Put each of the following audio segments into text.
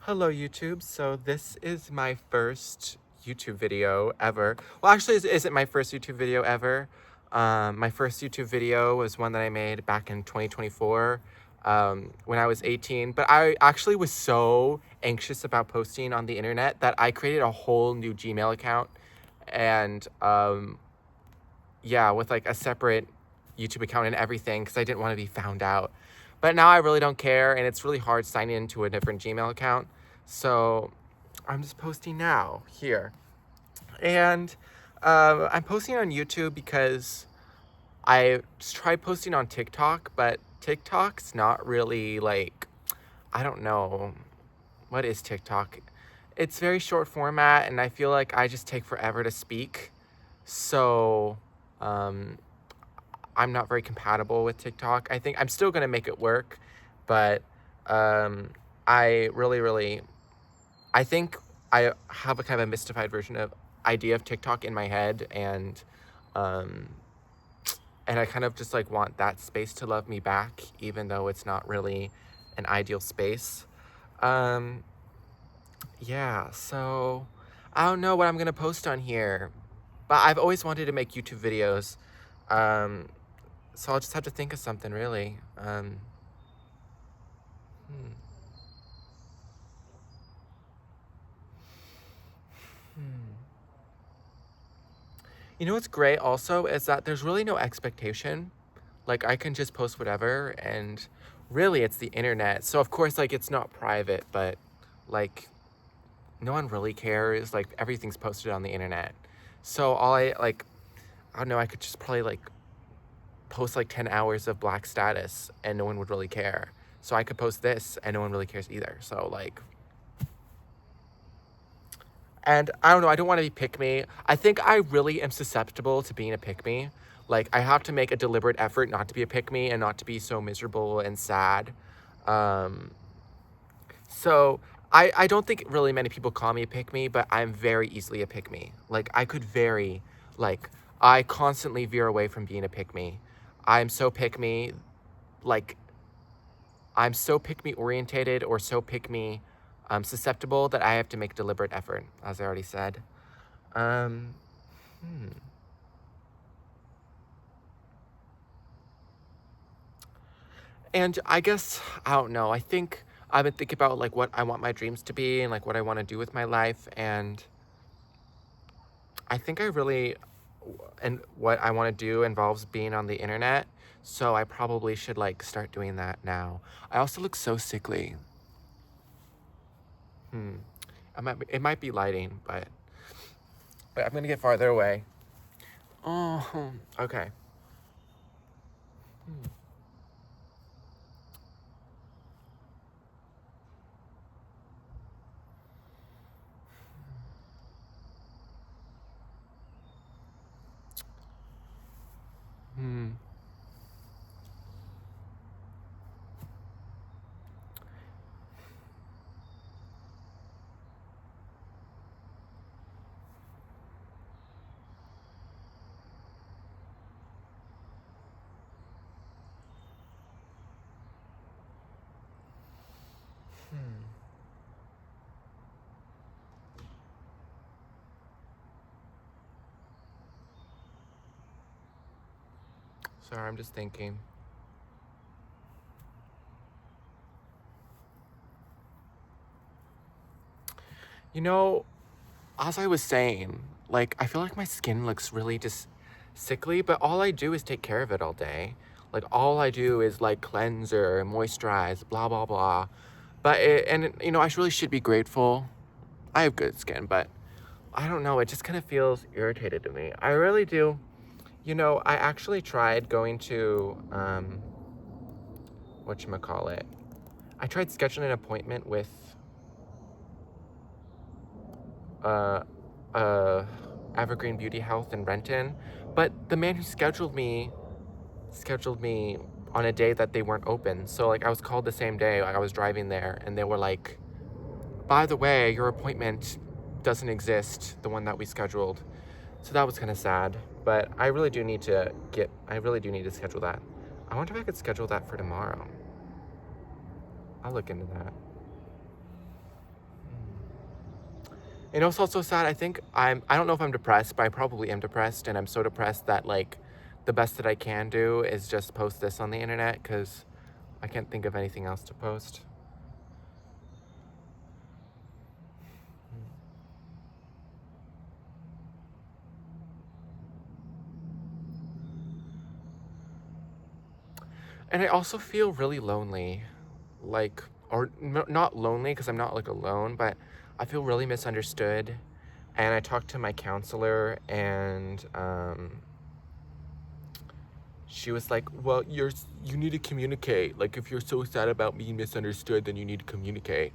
Hello YouTube, so this is my first YouTube video ever. Well, actually, it isn't my first YouTube video ever. My first YouTube video was one that I made back in 2024 when I was 18. But I actually was so anxious about posting on the internet that I created a whole new Gmail account. And yeah, with like a separate YouTube account and everything because I didn't want to be found out. But now I really don't care, and it's really hard signing into a different Gmail account. So I'm just posting now here. And I'm posting on YouTube because I tried posting on TikTok, but TikTok's not really like, I don't know. What is TikTok? It's very short format, and I feel like I just take forever to speak. So um, I'm not very compatible with TikTok. I think I'm still going to make it work, but I really, I think I have a kind of a mystified version of idea of TikTok in my head, um, and I kind of just like want that space to love me back, even though it's not really an ideal space. Um, yeah, so I don't know what I'm gonna post on here, but I've always wanted to make YouTube videos. Um, so I'll just have to think of something really. Hmm. Hmm. You know what's great also is that there's really no expectation. Like I can just post whatever, and really it's the internet. So of course like it's not private, but like no one really cares. Like everything's posted on the internet. So I don't know, I could just probably like post like 10 hours of black status and no one would really care. So I could post this and no one really cares either. So like, and I don't know, I don't want to be pick me. I think I really am susceptible to being a pick me. Like I have to make a deliberate effort not to be a pick me and not to be so miserable and sad. Um, so I don't think really many people call me a pick me, but I'm very easily a pick me. Like like I constantly veer away from being a pick me. I'm so pick me, like I'm so pick me orientated or so pick me susceptible that I have to make deliberate effort, as I already said. Um, hmm. And I guess, I don't know, I think I've been thinking about like what I want my dreams to be and like what I want to do with my life. And I think I really, and what I want to do involves being on the internet. So I probably should like start doing that now. I also look so sickly. Hmm. It might be lighting, but I'm gonna get farther away. Oh, okay. Hmm. Hmm. Hmm. Sorry, I'm just thinking. You know, as I was saying, like, I feel like my skin looks really just sickly, but all I do is take care of it all day. Like, all I do is, like, cleanser, moisturize, blah, blah, blah. You know, I really should be grateful. I have good skin, but I don't know, it just kind of feels irritated to me. I really do. You know, I actually tried going to, whatchamacallit. I tried scheduling an appointment with, uh, uh, Evergreen Beauty Health in Renton, but the man who scheduled me on a day that they weren't open. So like I was called the same day, like I was driving there, and they were like, "By the way, your appointment doesn't exist, the one that we scheduled." So that was kind of sad, but I really do need to schedule that. I wonder if I could schedule that for tomorrow. I'll look into that. And it's also sad. I don't know if I'm depressed, but I probably am depressed. And I'm so depressed that, like, the best that I can do is just post this on the internet because I can't think of anything else to post. And I also feel really lonely. Like, or not lonely because I'm not like alone, but I feel really misunderstood. And I talked to my counselor, and she was like, well, you need to communicate. Like, if you're so sad about being misunderstood, then you need to communicate.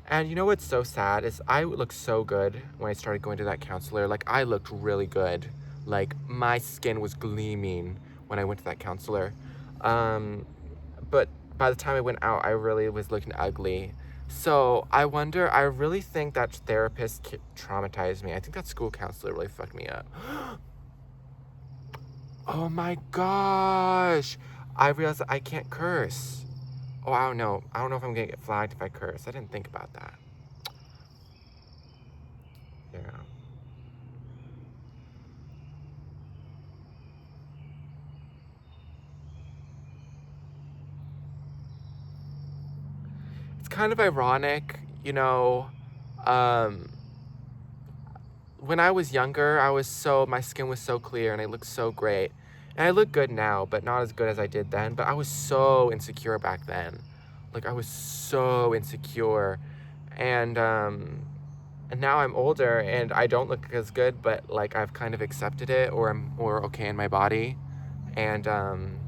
And you know what's so sad is I looked so good when I started going to that counselor. Like, I looked really good. Like, my skin was gleaming when I went to that counselor. But by the time I went out, I really was looking ugly. So I really think that therapist traumatized me. I think that school counselor really fucked me up. Oh my gosh. I realized that I can't curse. Oh, I don't know. I don't know if I'm gonna get flagged if I curse. I didn't think about that. Yeah. It's kind of ironic, um, when I was younger, my skin was so clear and I looked so great. And I look good now, but not as good as I did then. But I was so insecure back then. Like, I was so insecure. And now I'm older and I don't look as good, but like I've kind of accepted it, or I'm more okay in my body. And I'm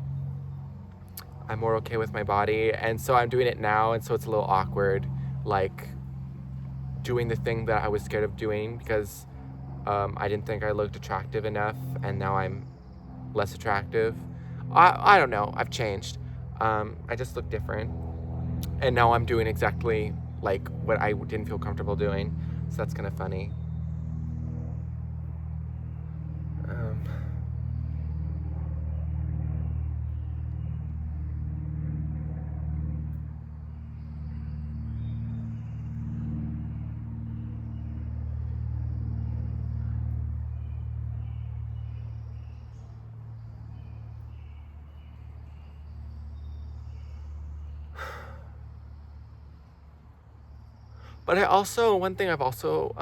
more okay with my body. And so I'm doing it now, and so it's a little awkward, like doing the thing that I was scared of doing because I didn't think I looked attractive enough, and now I'm less attractive. I don't know. I've changed. I just look different, and now I'm doing exactly like what I didn't feel comfortable doing. So that's kind of funny. Um, But one thing I've also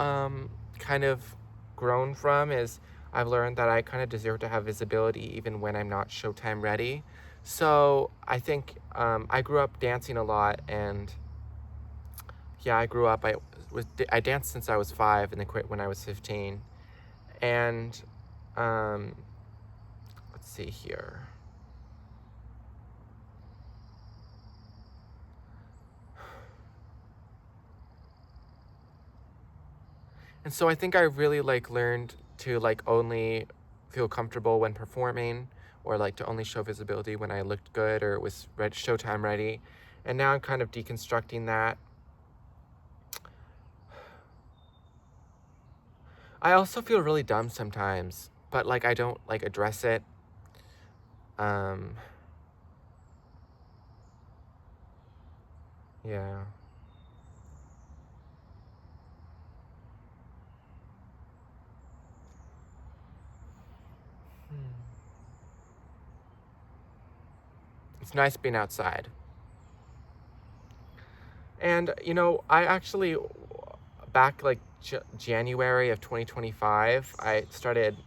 kind of grown from is I've learned that I kind of deserve to have visibility even when I'm not Showtime ready. So I think I grew up dancing a lot, and yeah, I danced since I was 5 and then quit when I was 15. And um, let's see here. And so I think I really like learned to like only feel comfortable when performing, or like to only show visibility when I looked good or was Showtime ready. And now I'm kind of deconstructing that. I also feel really dumb sometimes, but like I don't like address it. Um, yeah. Hmm. It's nice being outside. And I actually, back like January of 2025, I started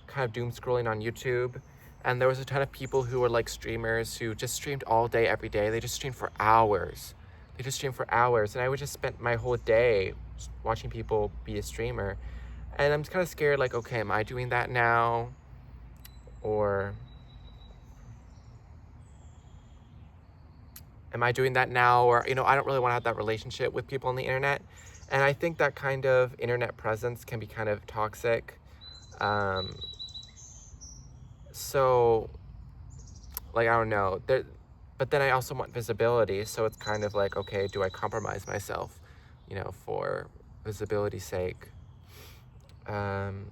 kind of doom scrolling on YouTube, and there was a ton of people who were like streamers who just streamed all day every day. They just streamed for hours. And I would just spend my whole day watching people be a streamer. And I'm kind of scared, like, okay, am I doing that now? Or am I doing that now? Or, I don't really want to have that relationship with people on the internet. And I think that kind of internet presence can be kind of toxic. Um, so, like, I don't know. But then I also want visibility. So it's kind of like, okay, do I compromise myself, for visibility's sake? Um,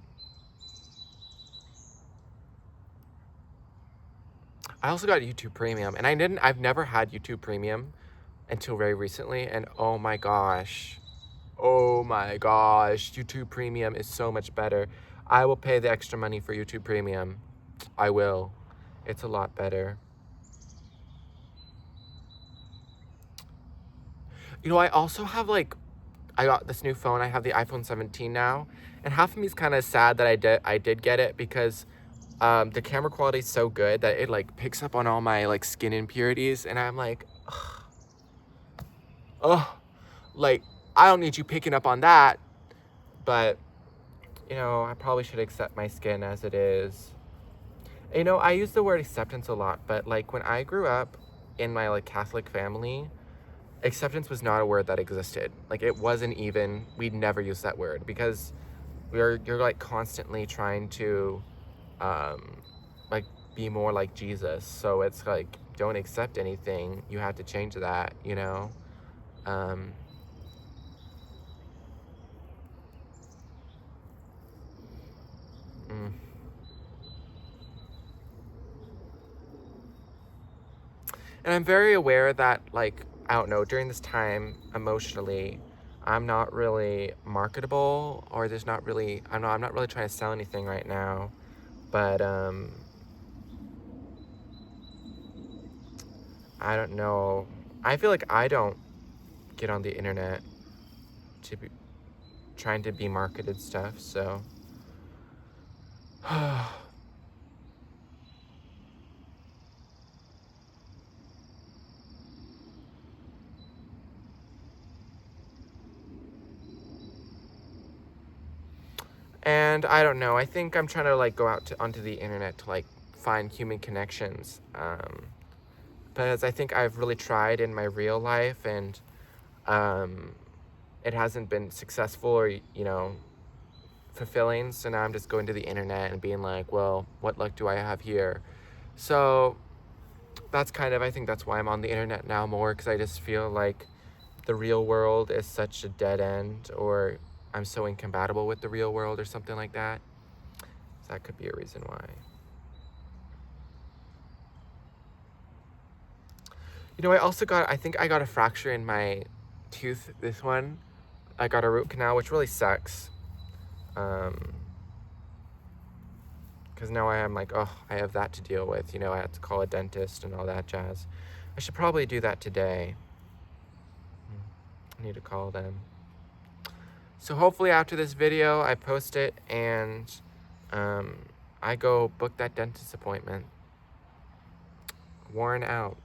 I also got YouTube Premium, and I've never had YouTube Premium until very recently. And oh my gosh. Oh my gosh, YouTube Premium is so much better. I will pay the extra money for YouTube Premium. I will. It's a lot better. You know, I also have like, I got this new phone. I have the iPhone 17 now, and half of me is kind of sad that I did get it because the camera quality is so good that it like picks up on all my like skin impurities, and I'm like, oh, like I don't need you picking up on that, but you know, I probably should accept my skin as it is. You know, I use the word acceptance a lot, but like when I grew up in my like Catholic family, acceptance was not a word that existed. Like it wasn't even, we'd never use that word because you're like constantly trying to like be more like Jesus. So it's like, don't accept anything. You have to change that, you know? Um, mm. And I'm very aware that, like, I don't know, during this time, emotionally, I'm not really marketable, or there's not really, I'm not really trying to sell anything right now, but, I don't know. I feel like I don't get on the internet to be trying to be marketed stuff, so. And I don't know, I think I'm trying to like go out onto the internet to like find human connections. Because I think I've really tried in my real life, and um, it hasn't been successful or, you know, fulfilling. So now I'm just going to the internet and being like, well, what luck do I have here? So that's kind of, I think that's why I'm on the internet now more, because I just feel like the real world is such a dead end, or I'm so incompatible with the real world or something like that. So that could be a reason why. You know, I think I got a fracture in my tooth, this one. I got a root canal, which really sucks. Because now I am like, oh, I have that to deal with. You know, I have to call a dentist and all that jazz. I should probably do that today. I need to call them. So hopefully after this video, I post it and I go book that dentist appointment. Worn out.